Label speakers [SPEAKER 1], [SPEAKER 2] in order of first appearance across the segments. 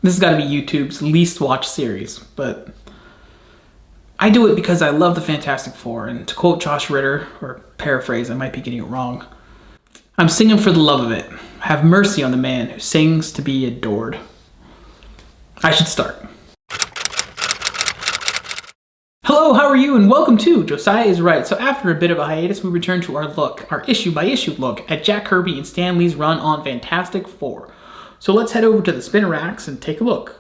[SPEAKER 1] This has got to be YouTube's least watched series, but I do it because I love the Fantastic Four, and to quote Josh Ritter, or paraphrase, I might be getting it wrong, I'm singing for the love of it. Have mercy on the man who sings to be adored. I should start. Hello, how are you? And welcome to Josiah is Right. So after a bit of a hiatus, we return to our issue-by-issue look at Jack Kirby and Stan Lee's run on Fantastic Four. So let's head over to the spinner racks and take a look.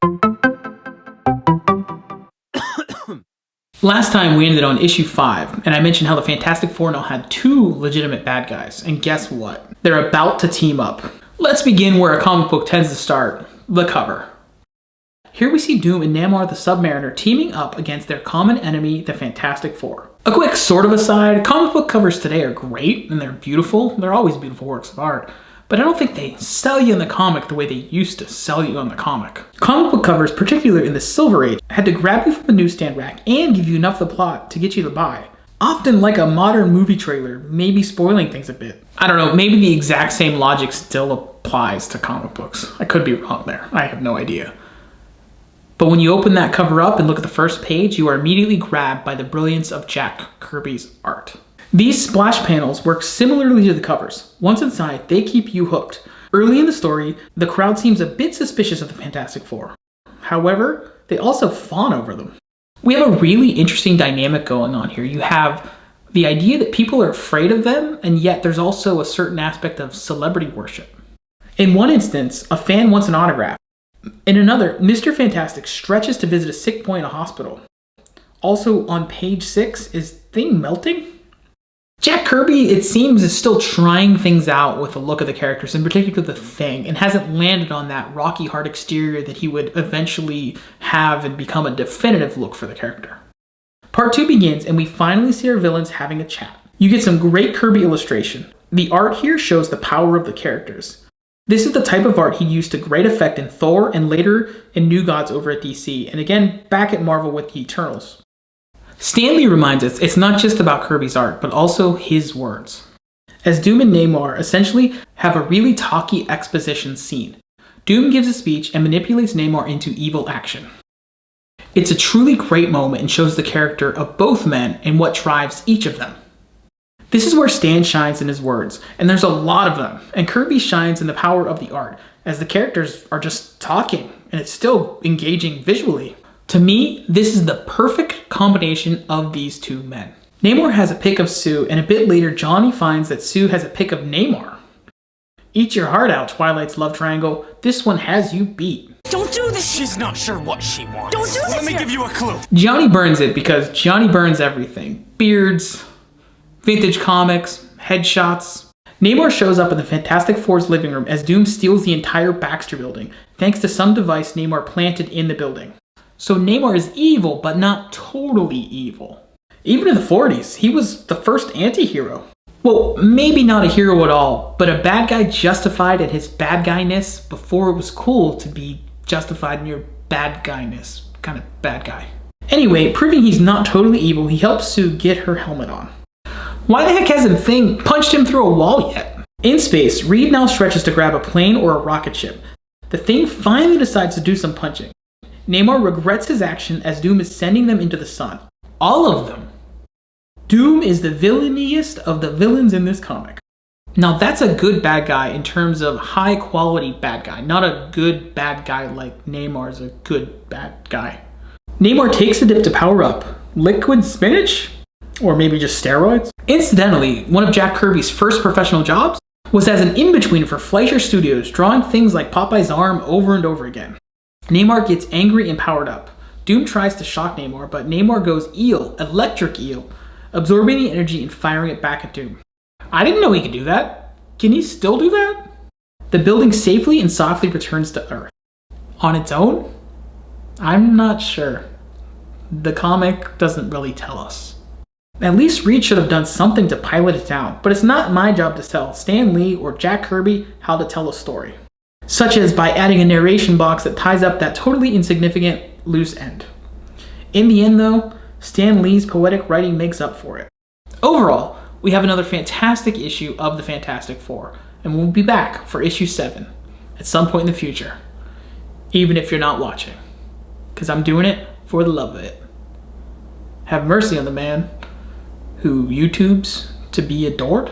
[SPEAKER 1] Last time we ended on issue 5, and I mentioned how the Fantastic Four now had 2 legitimate bad guys, and guess what? They're about to team up. Let's begin where a comic book tends to start, the cover. Here we see Doom and Namor the Submariner teaming up against their common enemy, the Fantastic Four. A quick sort of aside, comic book covers today are great, and they're beautiful. They're always beautiful works of art. But I don't think they sell you in the comic the way they used to sell you on the comic. Comic book covers, particularly in the Silver Age, had to grab you from the newsstand rack and give you enough of the plot to get you to buy. Often like a modern movie trailer, maybe spoiling things a bit. I don't know, maybe the exact same logic still applies to comic books. I could be wrong there, I have no idea. But when you open that cover up and look at the first page, you are immediately grabbed by the brilliance of Jack Kirby's art. These splash panels work similarly to the covers. Once inside, they keep you hooked. Early in the story, the crowd seems a bit suspicious of the Fantastic Four. However, they also fawn over them. We have a really interesting dynamic going on here. You have the idea that people are afraid of them, and yet there's also a certain aspect of celebrity worship. In one instance, a fan wants an autograph. In another, Mr. Fantastic stretches to visit a sick boy in a hospital. Also on page 6, is Thing melting? Jack Kirby, it seems, is still trying things out with the look of the characters, in particular the Thing, and hasn't landed on that rocky hard exterior that he would eventually have and become a definitive look for the character. Part 2 begins, and we finally see our villains having a chat. You get some great Kirby illustration. The art here shows the power of the characters. This is the type of art he used to great effect in Thor and later in New Gods over at DC, and again back at Marvel with the Eternals. Stan Lee reminds us it's not just about Kirby's art, but also his words. As Doom and Namor essentially have a really talky exposition scene. Doom gives a speech and manipulates Namor into evil action. It's a truly great moment and shows the character of both men and what drives each of them. This is where Stan shines in his words, and there's a lot of them, and Kirby shines in the power of the art, as the characters are just talking, and it's still engaging visually. To me, this is the perfect combination of these two men. Namor has a pic of Sue, and a bit later Johnny finds that Sue has a pic of Namor. Eat your heart out, Twilight's love triangle. This one has you beat.
[SPEAKER 2] Don't do this!
[SPEAKER 3] She's not sure what she wants.
[SPEAKER 2] Don't do this!
[SPEAKER 3] Let me give you a clue.
[SPEAKER 1] Johnny burns it because Johnny burns everything. Beards, vintage comics, headshots. Namor shows up in the Fantastic Four's living room as Doom steals the entire Baxter building, thanks to some device Namor planted in the building. So Namor is evil, but not totally evil. Even in the 40s, he was the first anti-hero. Well, maybe not a hero at all, but a bad guy justified in his bad guyness before it was cool to be justified in your bad guyness. Kind of bad guy. Anyway, proving he's not totally evil, he helps Sue get her helmet on. Why the heck hasn't Thing punched him through a wall yet? In space, Reed now stretches to grab a plane or a rocket ship. The Thing finally decides to do some punching. Namor regrets his action as Doom is sending them into the sun. All of them. Doom is the villainiest of the villains in this comic. Now that's a good bad guy in terms of high quality bad guy, not a good bad guy like Namor is a good bad guy. Namor takes a dip to power up. Liquid spinach? Or maybe just steroids? Incidentally, one of Jack Kirby's first professional jobs was as an in-between for Fleischer Studios, drawing things like Popeye's arm over and over again. Namor gets angry and powered up. Doom tries to shock Namor, but Namor goes eel, electric eel, absorbing the energy and firing it back at Doom. I didn't know he could do that. Can he still do that? The building safely and softly returns to Earth. On its own? I'm not sure. The comic doesn't really tell us. At least Reed should have done something to pilot it down, but it's not my job to tell Stan Lee or Jack Kirby how to tell a story. Such as by adding a narration box that ties up that totally insignificant loose end. In the end though, Stan Lee's poetic writing makes up for it. Overall, we have another fantastic issue of the Fantastic Four, and we'll be back for issue 7 at some point in the future. even if you're not watching, because I'm doing it for the love of it. Have mercy on the man who YouTubes to be adored.